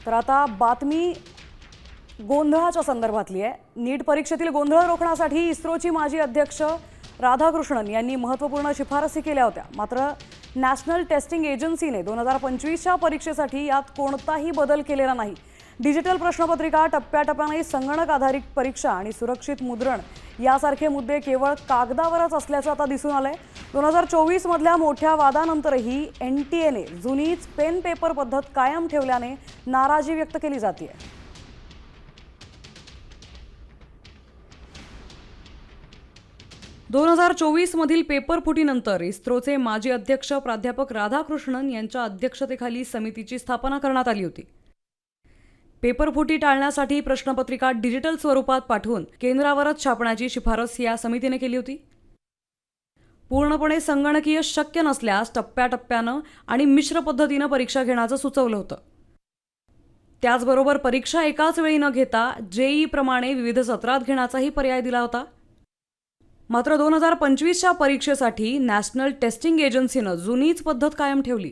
तर आता बातमी गोंधळाच्या संदर्भातली आहे। नीट परीक्षेतील गोंधळ रोखण्यासाठी इस्रोची माजी अध्यक्ष राधाकृष्णन यांनी महत्त्वपूर्ण शिफारसी केल्या होत्या। मात्र नॅशनल टेस्टिंग एजन्सीने 2025च्या परीक्षेसाठी यात कोणताही बदल केलेला नाही। डिजिटल प्रश्नपत्रिका, टप्प्याटप्प्याने संगणक आधारित परीक्षा आणि सुरक्षित मुद्रण यासारखे मुद्दे केवळ कागदावरच असल्याचं आता दिसून आलंय। 2024 मधल्या मोठ्या वादानंतरही एनटीएने जुनीच पेन पेपर पद्धत कायम ठेवल्याने नाराजी व्यक्त केली जाते। 2024 मधील पेपर फुटीनंतर इस्रोचे माजी अध्यक्ष प्राध्यापक राधाकृष्णन यांच्या अध्यक्षतेखाली समितीची स्थापना करण्यात आली होती। पेपर फुटी टाळण्यासाठी प्रश्नपत्रिका डिजिटल स्वरूपात पाठवून केंद्रावरच छापण्याची शिफारस या समितीने केली होती। पूर्णपणे संगणकीय शक्य नसल्यास टप्प्याटप्प्यानं आणि मिश्र पद्धतीनं परीक्षा घेण्याचं सुचवलं होतं। त्याचबरोबर परीक्षा एकाच वेळी न घेता जेईई प्रमाणे विविध सत्रात घेण्याचाही पर्याय दिला होता। मात्र 2025च्या परीक्षेसाठी नॅशनल टेस्टिंग एजन्सीनं जुनीच पद्धत कायम ठेवली।